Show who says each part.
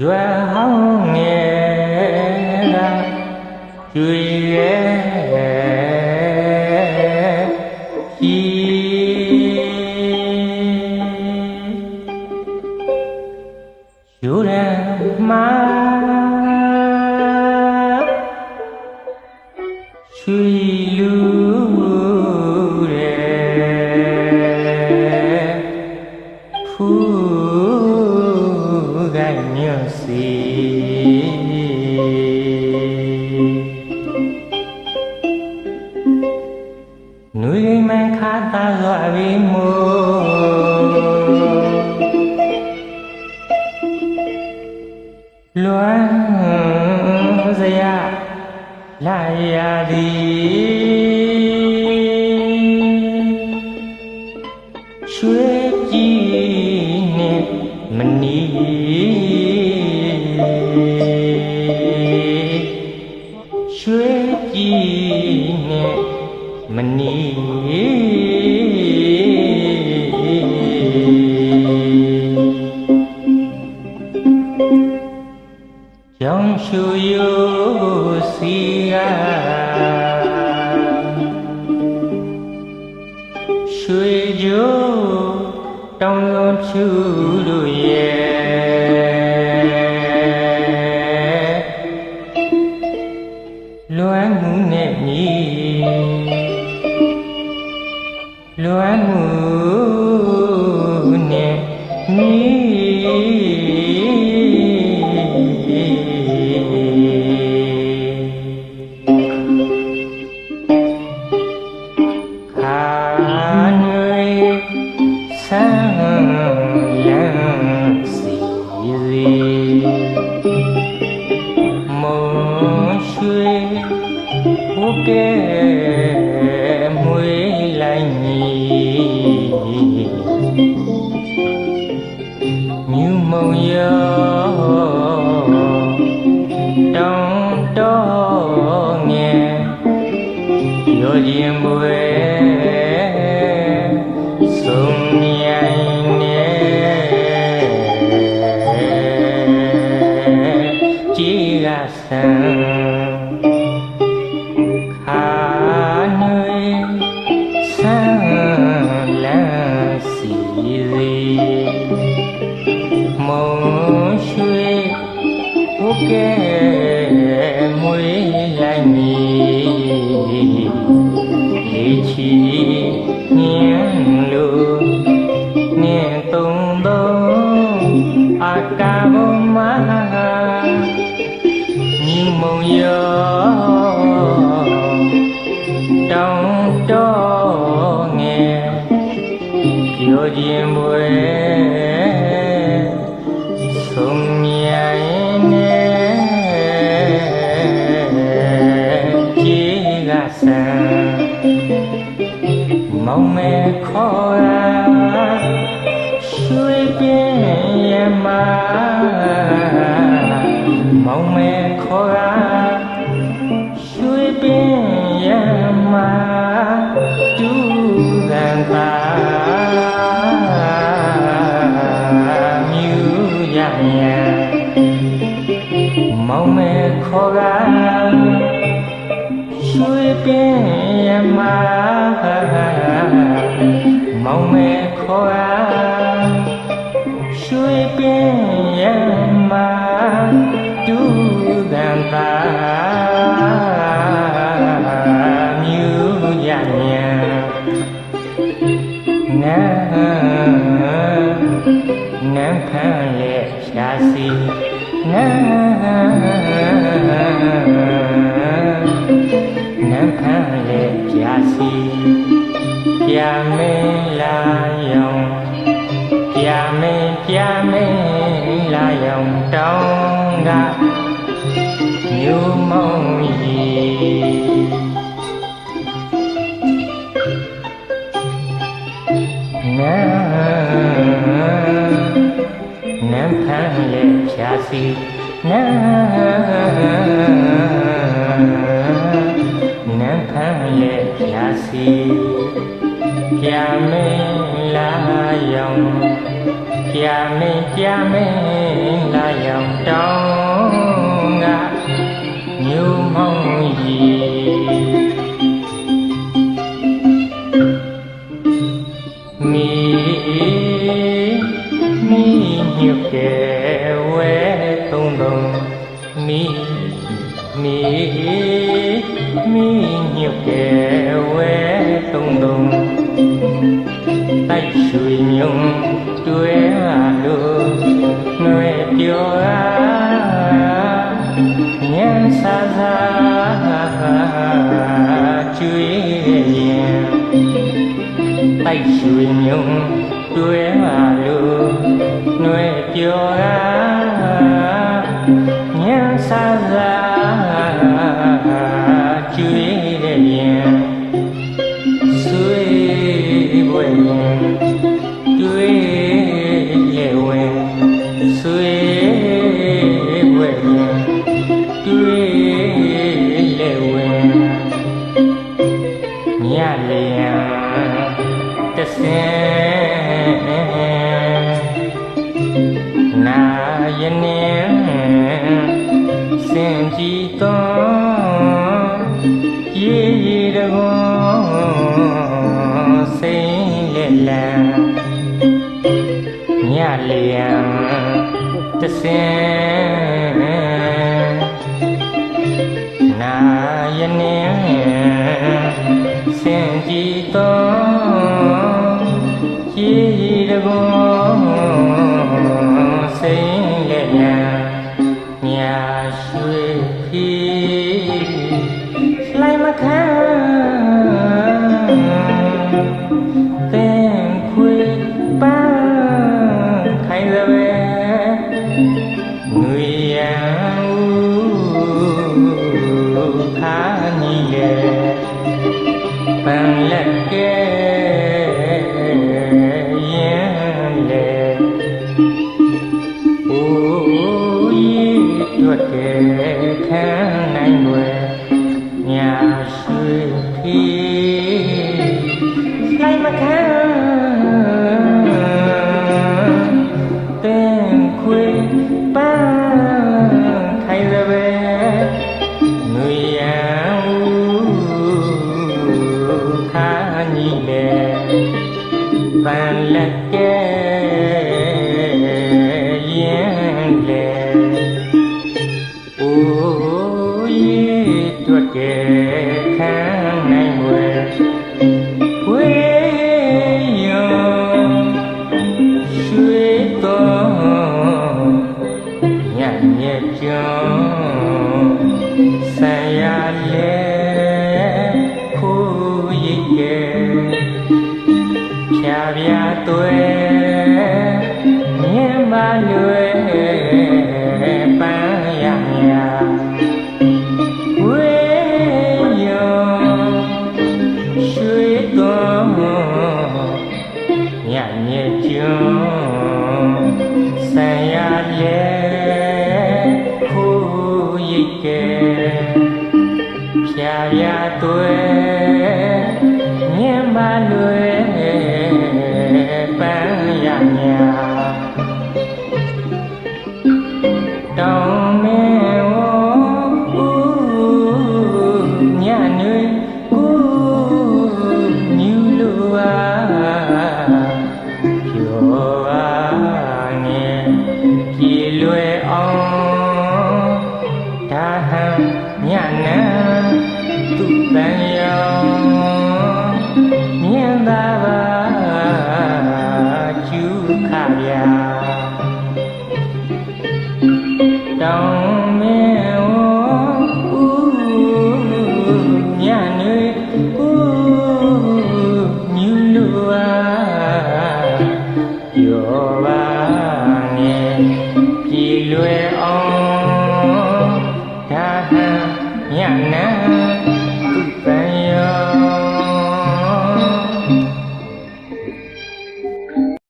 Speaker 1: ရွယ်ဟောင်းငယ်ကကျွေရဲ့ယူရမှာရွှေလူတဲ့ဖူးကညွန့်စီနွေမန်ခါတာစွာပြီမို့လွမ်းစရာလာရသည်ရွှေပြည်နဲ့မနီရွှေပြည်နဲ့မနီကြောင့်ရှူယိုစီကရွှေကြိုးတောင်းလုံးချူတို့ရဲ့လွမ်းမှုနဲ့ညီလွမ်းမှုနဲ့ညီဆန်းလန်းစီရီမုံရွှေဘုကဲမွေးလိုက်ညီမြူမုံရောတောင်းတော့ငယ်ရောခြင်းဘွယ်ဆန်းခါနွေဆန်းလန်းစီရီမုံရွှေဘုကဲမွေးလိုက်မည်လေးချီညံလို့နင်းသုံးသုံးအကာဘမမုံရောတောင်းတော့ငယ်ပြောခြင်းဘွယ်ဆုံးမြိုင်နဲ့ကြေးကဆန်းမောင်မဲခေါ်ရာရွှေပြင်းရမမောင်မဲခေါ်ရာရွှေပင်ရမဒူရန်တာမြူရရမောင်မဲခေါ်ရာရွှေပင်ရမမောင်မဲခေါ်ရာရွှေပင်ရမဒူရန်တာမြူရရနန်းဖန်ရဲ့ရှာစီနန်းဖန်ရဲ့ရှာစီပြမင်းလာရောင်ပြမင်းလာရောင်တောင်းကမြူမုံကြီးနန်းဖန်ရဲ့ဖြာစီနန်းဖန်ရဲ့ဖြာစီပြမင်းလာရောင် ကြာမင်းလာရောက်တောင်းကညူမောင်းကြီးမီညွတ်ကဲဝဲသုံးလုံးမီညွတ်ကဲဝဲသုံးလုံးတိုက်ရွှေမြုံတွေ့လို့နှွေပြောညံစာကျွေးရင်တိုက်ရွှေမြုံတွေ့လို့နှွေပြောညံစာကျွေးရင်ဆွေးပွဲတွေ့လေဝင်ဆွေးပွဲတွေ့လေဝင်ညလျံတဆင်းနာယနေစင်ကြည်တော်ရေတကောစိမ့်လက်လံညလျံတဆင်းနာယနေစင်ကြည်တော်ရေတကောစိမ့်လက်လံညာရွှေဖီလိုက်မခံတဲ့ခွေပန်းခိုင်စပဲငွေရန်ခါညီလေပန်းလက်ကဲရင်လေအိုးရီတွက်ကဲခံနိုင်ွယ်ညာရွှေဖီလိုက်မခံတဲ့ခွေပန်းခိုင်စပဲငွေရန်ခါညီလေပန်းလက်ကဲရင်လေအိုးရီတွက်ကဲခံနိုင်ွယ်ဝေးရောရွှေတော်ညညက်ကြောင်းဆံရလေခိုးရိတ်ကဲဖြာပြသွဲမြင်ပါလွယ်ပန်းရမြဝေးရောရွှေတော်ညညက်ကြောင်းဆံရလေခိုးရိတ်ကဲဖြာပြသွဲမြင်ပါလွယ်ပန်းရမြတောင်းမဲဝညနွေကူညူလိုပြောနေပြေလွယ်အောင်ဒါဟံညနံသူတန်ရောမြင်သာပါကျူခဗျာတောင်းမဲဝညနွေကူညူလိုပြောပါနေပြေလွယ်